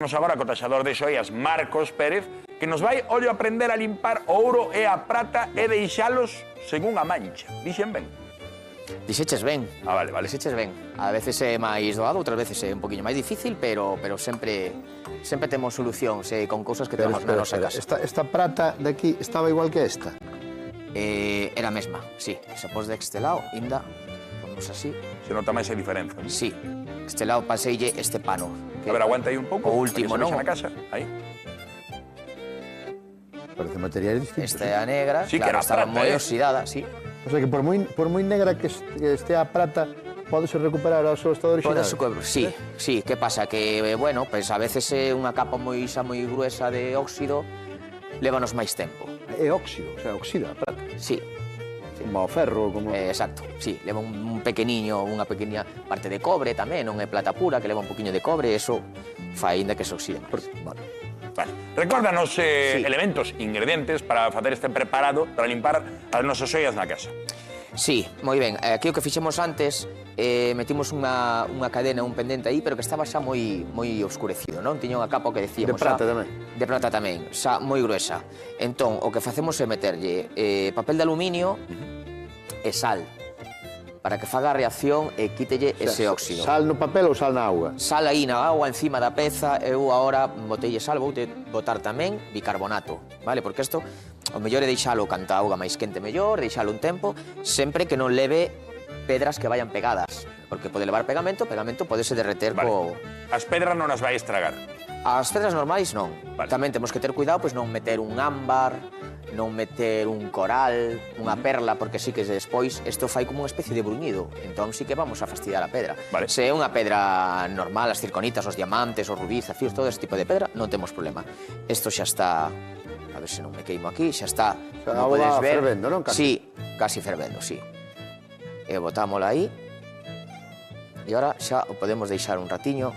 Vamos agora co taxador de xoias Marcos Pérez, que nos vai, ollo, aprender a limpar o ouro e a prata e deixalos según a mancha. Dixen ben? Dixeches ben. Ah, vale, vale. Dixeches ben. A veces é máis doado, outras veces é un poquinho máis difícil, pero sempre temos solucións con cousas que temos na nosa casa. Esta prata de aquí estaba igual que esta? Era a mesma, sí. Se pos de este lado, inda, ponemos así. Se nota máis a diferenza. Sí. Este lado paseille este pano. A ver, aguanta aí un pouco. O último, non? Na casa. Aí. Parece material distinto. Esta é a negra, Sí, que claro, era estaba prata, moi oxidada, sí. O sea que por moi negra que este a prata, podese recuperar o seu estado original. Sí, sí. Que pasa? Que, bueno, pues a veces unha capa moi gruesa de óxido lévanos máis tempo. É óxido, o sea, oxida a prata. Sí. Como o ferro, como... Exacto, sí, leva un pequeniño, unha pequena parte de cobre tamén, non é plata pura, que leva un poquinho de cobre, eso fai ainda que se oxide máis. Vale. Recórdanos elementos, ingredientes para facer este preparado para limpar as nosas xoias na casa. Sí, moi ben. Aquí o que fixemos antes, metimos unha cadena, un pendente aí, pero que estaba xa moi oscurecido, non? Tiña unha capa que decíamos... De prata tamén. De prata tamén, xa moi gruesa. Entón, o que facemos é meterlle papel de aluminio e sal, para que faga a reacción e quítelle ese óxido. Sal no papel ou sal na auga? Sal aí na auga, encima da peza, eu agora botelle sal, vou botar tamén bicarbonato, vale? Porque isto, o mellor é deixalo canta a auga máis quente mellor, deixalo un tempo, sempre que non leve pedras que vayan pegadas, porque pode levar pegamento, o pegamento podese derreter co... As pedras non as vai estragar. As pedras normais non. Vale. Tamén temos que ter cuidado, pois non meter un ámbar, non meter un coral, unha perla, porque sí que despois isto fai como unha especie de bruñido, entón sí que vamos a fastidiar a pedra. Vale. Se é unha pedra normal, as circonitas, os diamantes, os rubíes, zafiros, todo este tipo de pedra, non temos problema. Isto xa está, a ver se non me queimo aquí, xa está, como podes ver, fervendo, non? Sí, casi fervendo, sí. E botámola aí, e agora xa o podemos deixar un ratiño,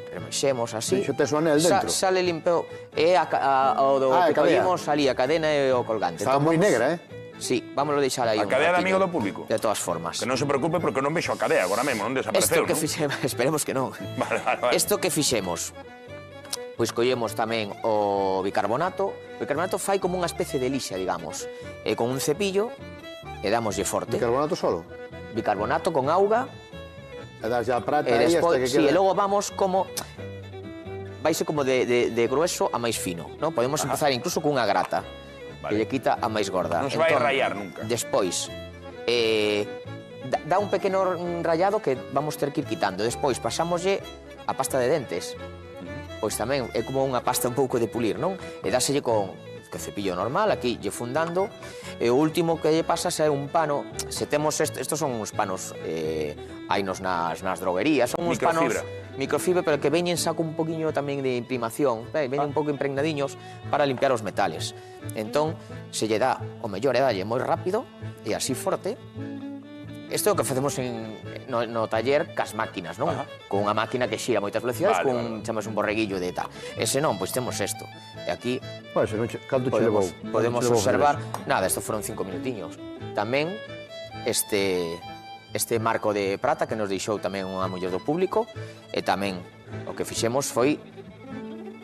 remexemos así. Xo tes o anel dentro. Sale limpeo. É o do que collemos ali, a cadena e o colgante. Estaba moi negra, Sí, vámoslo deixar aí un A cadea de ratiño. amigo do público. De todas formas. Que non se preocupe porque non vexo a cadea agora mesmo, non desapareceu, Isto que non? fixemos, esperemos que non. Vale. Isto que fixemos, pois collemos tamén o bicarbonato. O bicarbonato fai como unha especie de lixa, digamos. E con un cepillo e damoslle forte. Bicarbonato solo? Bicarbonato con auga. E das a prata E aí hasta despois, que queda... e logo vamos como... Vaise como de grueso a máis fino, non? Podemos empezar incluso cunha grata, que lle quita a máis gorda. Non se vai rayar nunca. Despois, dá un pequeno rayado que vamos ter que ir quitando. Despois, pasámoslle a pasta de dentes. Pois tamén é como unha pasta un pouco de pulir, non? E dáselle con cepillo normal, aquí lle fundando. E o último que lle pasas é un pano. Se temos estos son uns panos, hainos nas droguerías, son uns panos microfibra, pero que veñen saco un poquinho tamén de imprimación, veñen un pouco impregnadiños para limpiar os metales. Entón, se lle dá, o mellor é dalle moi rápido e así forte. Isto é o que facemos no taller cas máquinas, non? Con unha máquina que xira moitas velocidades, chamas un borreguillo de tal. Ese non, pois temos isto. E aquí podemos observar... Nada, isto foron 5 minutiños. Tamén este marco de prata que nos deixou tamén unha muller do público, e tamén o que fixemos foi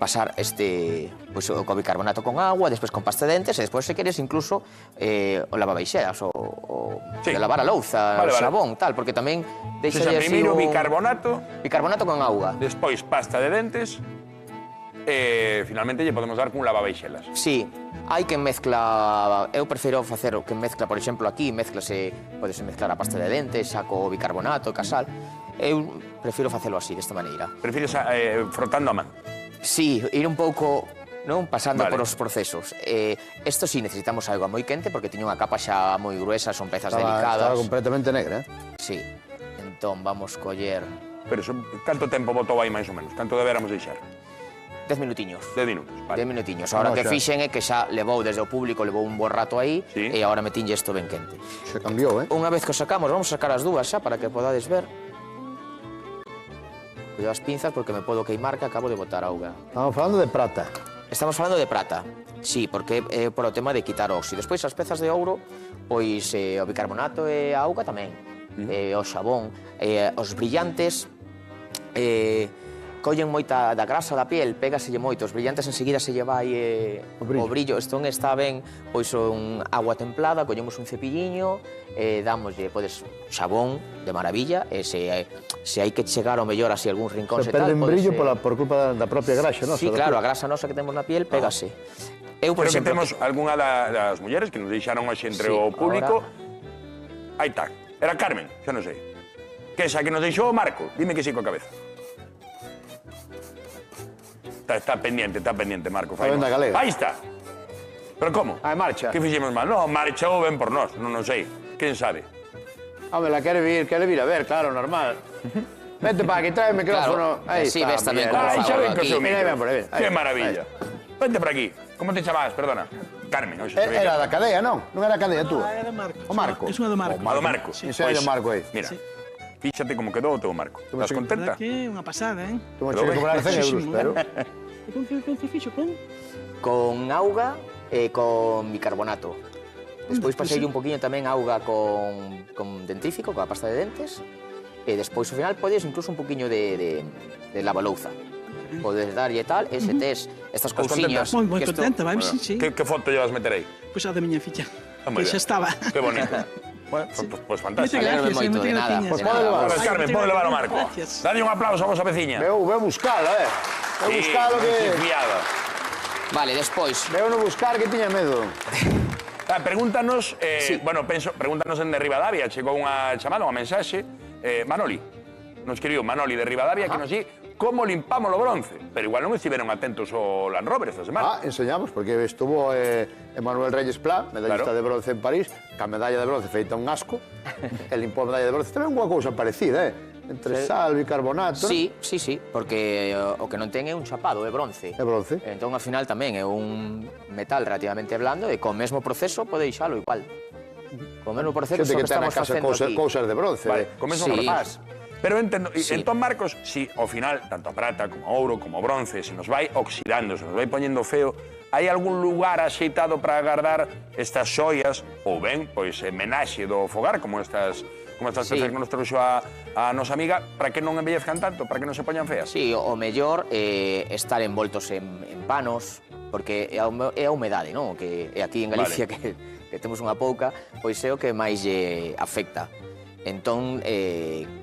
pasar o bicarbonato con agua, despois con pasta de dentes, e despois, se queres, incluso o lavabaixeras, de lavar a louza, o xabón, tal, porque tamén deixalle así primeiro bicarbonato con auga. Despois pasta de dentes e finalmente lle podemos dar cun lavabaixelas. Sí, hai que mezcla, eu prefiro facer o que mezcla, por exemplo, aquí, podese mezclar a pasta de dentes, xa co bicarbonato, ca sal. Eu prefiro facelo así, desta maneira. Prefires frotando a man? Sí, ir un pouco, non, pasando por os procesos. Isto sí, necesitamos algo moi quente, porque tiña unha capa xa moi gruesa, son pezas delicadas. Estaba completamente negra, Sí, entón vamos coller... Pero canto tempo botou aí máis ou menos? Canto deberamos deixar? 10 minutiños. 10 minutos, vale. 10 minutiños. Ahora que fixen é que xa levou desde o público, levou un bo rato aí, e agora metinlle isto ben quente. Se cambiou, Unha vez que o sacamos, vamos a sacar as dúas xa, para que podades ver. Cuidado as pinzas, porque me podo queimar, que acabo de botar auga. Estamos falando de prata. Estamos falando de prata, sí, porque é por o tema de quitar óxido. Despois, as pezas de ouro, pois o bicarbonato e a auga tamén. O xabón, os brillantes, collen moita da grasa da piel, pégaselle moito, os brillantes enseguida se lle vai o brillo. Entón está ben, pois, un agua templada, collemos un cepilliño, dámoslle, podes, xabón de maravilla, e se hai que chegar ao mellor así algúns rincóns e tal... Perden brillo por culpa da propia grasa, non? Sí, claro, a grasa nosa que temos na piel, pégase. Eu, por exemplo, exemplo... que temos algunha das mulleres que nos deixaron hoxe entre o público. Aí está, era Carmen, xa non sei. Que esa que nos deixou o Marco, dime que sí coa cabeza. Está pendiente, Marco. Está ben da galega. Aí está. Pero como? Ah, marcha. Que fixemos mal? Non, marchou ben por nós, non sei. Quen sabe? Home, la quere vir a ver, claro, normal. Vete para aquí, trae el micrófono. Aí sí, está, ves tamén Miguel. como Aí xa ven aquí. co seu Mira, micro. ven por aí, ven. Que maravilla. Vente por aquí. Como te chamabas, perdona? Carmen, hoxe. Era da cadea, non? Non era cadea tú? Era Marco. O Marco. Es una de Marco. A do Marco. Sí, sei do Marco aí. Mira, fíxate como quedou o teu Marco. Estás contenta? Que unha pasada, ¿eh? Tú me chegues a cobrar 100 euros, pero... E con que se fixo, con? Con auga e con bicarbonato. Despois paseille un poquinho tamén auga con dentífico, coa pasta de dentes, e despois ao final podes incluso un poquinho de lavalouza. Podes darlle tal, e se tes estas cousiñas... Moi contenta, vai, sí. Que foto llevas meter aí? Pois a da miña filla, moi que xa ben. estaba. Que bonito. Bueno, pues fantástico. Alegro moito, de nada. Pues pode levar. Pues Carmen, pode levar o Marco. Gracias. Dadle un aplauso a vosa veciña. Veu buscalo, Veu buscalo que... Fiada. Vale, despois... Veu no buscar que tiña medo. Pregúntanos, bueno, pregúntanos en de Ribadavia, chegou unha chamada, unha mensaxe, Manoli, nos escribiu Manoli de Ribadavia, que nos di como limpamos o bronce, pero igual non estiveron atentos ao Land Rover esta semana. Enseñamos, porque estuvo Emanuel Reyes Plá, medallista de bronce en París, ca medalla de bronce feita un asco, e limpou a medalla de bronce. Tamén unha cousa parecida, entre sal, bicarbonato... Sí, porque o que non ten é un chapado, é bronce. É bronce. Entón, ao final, tamén é un metal relativamente blando e co mesmo proceso pode deixalo igual. Co mesmo proceso que estamos facendo aquí. Cousas de bronce. Vale, con mesmo proceso. Pero entendo, entón, Marcos, si ao final, tanto a prata como a ouro, como o bronce, se nos vai oxidando, se nos vai poñendo feo, hai algún lugar axeitado para agardar estas xoias, ou ben, pois, menaxe do fogar, como estas peces que nos trouxo a nosa amiga, para que non embellezcan tanto, para que non se poñan feas? Sí, o mellor estar envoltos en panos, porque é a humedade, non? Que é aquí en Galicia que temos unha pouca, pois é o que máis lle afecta. Entón,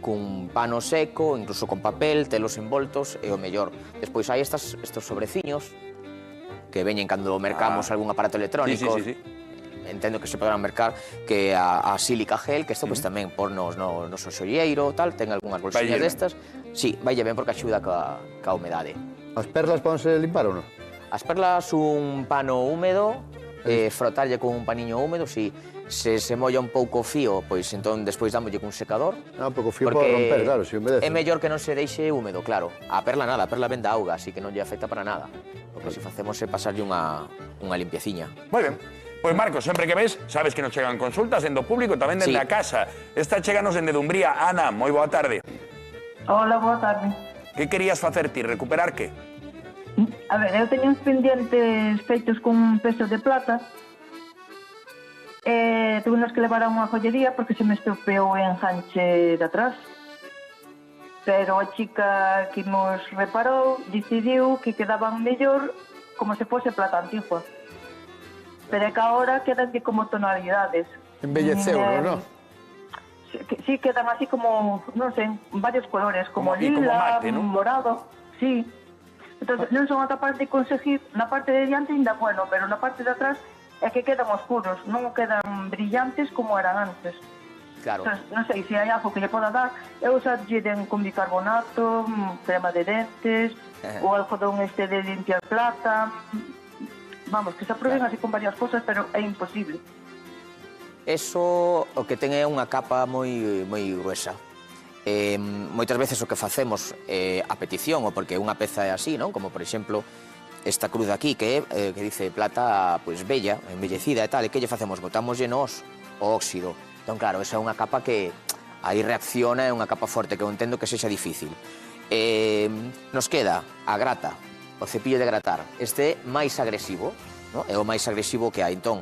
cun pano seco, incluso con papel, telos envoltos, é o mellor. Despois hai estes sobreciños que veñen cando mercamos algún aparato electrónico. Sí. Entendo que se poderán mercar que a sílica gel, que isto pois tamén pornos no noso xolleiro, tal, ten algunhas bolsiñas destas. Sí, vaille ben porque axuda ca humedade. As perlas pódense limpar ou non? As perlas un pano húmedo, frotarlle con un paniño húmedo, si se molla un pouco o fío, pois entón despois dámolle cun secador. Non, porque o fío pode romper, claro, se humedece. É mellor que non se deixe húmedo, claro. A perla nada, a perla ven da auga, así que non lle afecta para nada. O que se facemos é pasarlle unha limpieciña. Moi ben. Pois, Marcos, sempre que ves, sabes que nos chegan consultas dende o público, tamén dende a casa. Esta cheganos dende Dumbría. Ana, moi boa tarde. Hola, boa tarde. Que querías facer ti? Recuperar que? A ver, eu teño uns pendientes feitos con un peso de plata. Tuve que levar a unha joyería porque se me estropeou o enganche de atrás. Pero a chica que nos reparou decidiu que quedaban mellor como se fose plata antigua. Pero é que agora quedan como tonalidades. Embelleceu, non? Sí, quedan así como, non sei, varios colores, como lila, mate, ¿no? morado, sí. Entón, non son capaz de conseguir, na parte de diante ainda bueno, pero na parte de atrás é que quedan oscuros, non quedan brillantes como eran antes. Claro. Entón, non sei se hai algo que lle poda dar, eu usalle con bicarbonato, crema de dentes, o algodón de limpiar plata. Vamos, que se aprueben así con varias cosas, pero é imposible. Eso o que ten é unha capa moi gruesa. Moitas veces o que facemos a petición, ou porque unha peza é así, non? Como, por exemplo, esta cruz aquí, que dice plata pois bella, embellecida e tal, e que lle facemos? Botámoslle nos o óxido. Entón, claro, esa é unha capa que aí reacciona, é unha capa forte, que eu entendo que sexa difícil. Nos queda a grata, o cepillo de gratar. Este é máis agresivo, non? É o máis agresivo que hai. Entón,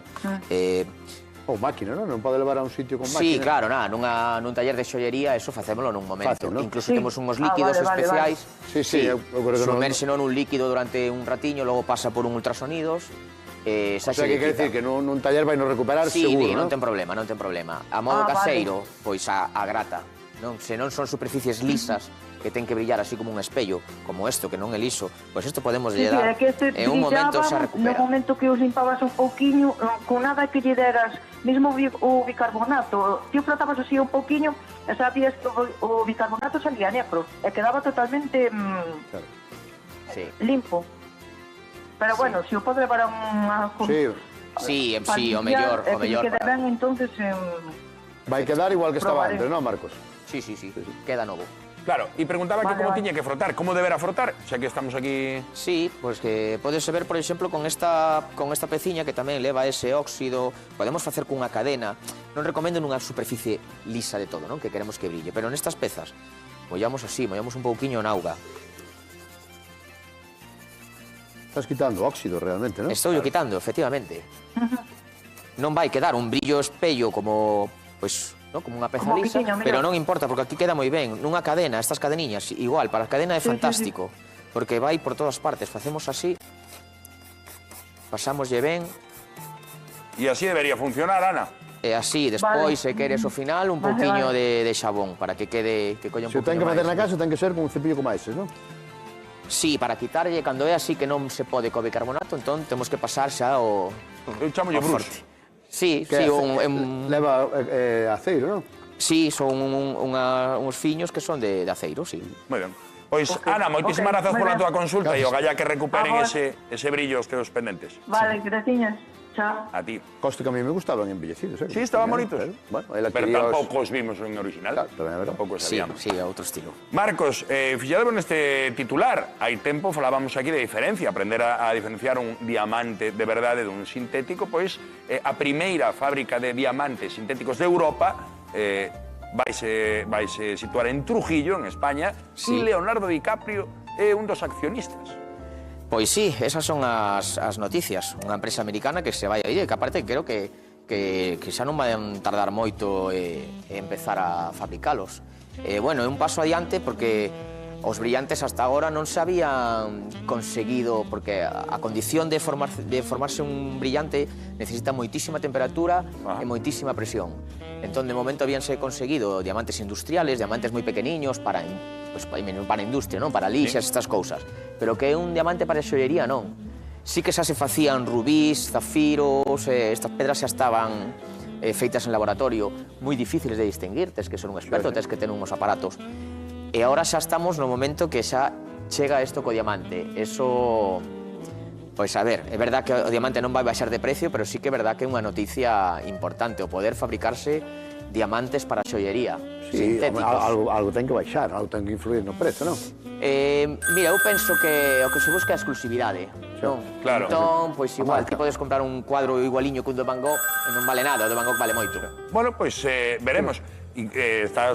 o Ou máquina, non? Non pode levar a un sitio con máquina? Sí, claro, nun taller de xollería, eso facémolo nun momento. Fácil, non? Incluso Sí. temos uns líquidos Vale, vale, especiais. Sí, eu creo que non- Sumérseno nun líquido durante un ratiño, logo pasa por un ultrasonidos. O sea, que quer decir que nun taller vai non recuperar Sí, seguro, non non? ten problema, non ten problema. A modo Vale. caseiro, pois a grata. Non? Se non son superficies lisas, que ten que brillar así como un espello, como isto, que non é liso, pois isto podemos Sí, lle dar. é que este En un momento se brillaba, recupera. no momento que os limpabas un pouquiño, con nada que lle deras, mesmo o bicarbonato, ti o frotabas así un pouquiño, e sabías que o bicarbonato salía negro, e quedaba totalmente Sí. limpo. Pero bueno, se o pode levar a unha... Sí, Sí, o mellor, o mellor. Que quede ben, entonces... vai quedar igual que estaba Probaré. antes, non, Marcos? Sí, queda novo. Claro, y preguntaba que Vale, cómo vale. tiña que frotar, cómo deberá frotar, xa que estamos aquí... Sí, pois que podese ver, por exemplo, con esta peciña que tamén leva ese óxido, podemos facer cunha cadena. Non recomendo nunha superficie lisa de todo, non? Que queremos que brille, pero nestas pezas mollamos así, mollamos un pouquiño na auga. Estás quitando óxido realmente, non? Estou yo quitando, efectivamente. Non vai quedar un brillo espello como, pois, no, como unha peza Como lisa, piquiño, mira. pero non importa, porque aquí queda moi ben. Nunha cadena, estas cadeniñas, igual, para a cadena é Sí, sí, fantástico, porque vai por todas partes. Facemos así, pasámoslle ben, Y así debería funcionar, Ana. e así, despois, Vale. se queres o final, un Vale, pouquiño vale. de xabón, para que quede, que colla un Se o ten pouquiño que facer máis. na casa, ten que ser con un cepillo como eses, non? Sí, para quitarlle, cando é así que non se pode co bicarbonato, entón temos que pasar xa o... Eu chamo o Bruce. forte. Sí, Que sí, un, leva aceiro, non? sí, son uns fiños que son de aceiro, sí. Muy bien. Pois, Ana, moitísimas grazas moi pola ben. túa consulta e o galla que recuperen A vos. ese brillo os teus pendentes. Vale, graciñas. Chao. A ti. Coste que a mí me gustaban embellecidos, Sí, estaban bonitos. Bueno, ela Pero quería os- tampouco os vimos en original. Claro, tamén é verdade. Tampouco Sí, sabíamos. sí, a outro estilo. Marcos, fixadevos neste titular. Hai tempo falábamos aquí de diferencia, aprender a diferenciar un diamante de verdade dun sintético, pois a primeira fábrica de diamantes sintéticos de Europa vaise situar en Trujillo, en España, Sí. e Leonardo DiCaprio é un dos accionistas. Pois sí, esas son as noticias. Unha empresa americana que se vai aí, que aparte creo que xa non van tardar moito en empezar a fabricalos. Bueno, é un paso adiante porque os brillantes hasta agora non se habían conseguido, porque a condición de formarse un brillante necesita moitísima temperatura e moitísima presión. Entón, de momento habíanse conseguido diamantes industriales, diamantes moi pequeniños para a industria, non? Para lixas, estas cousas. Pero que é un diamante para a xollería, non. Sí que xa se facían rubís, zafiros, estas pedras xa estaban feitas en laboratorio, moi difíciles de distinguir, tes que ser un experto, tes que ter uns aparatos. E agora xa estamos no momento que xa chega isto co diamante. Eso, pois a ver, é verdad que o diamante non vai baixar de precio, pero sí que é verdad que é unha noticia importante, o poder fabricarse diamantes para a xollería, Sí, sintéticos. algo ten que baixar, algo ten que influir no prezo, non? Mira, eu penso que o que se busca é a exclusividade, non? Claro. Entón, pois igual, marca. ti podes comprar un cuadro igualiño que un de Van Gogh e non vale nada, o de Van Gogh vale moito. Bueno, pois veremos. Estás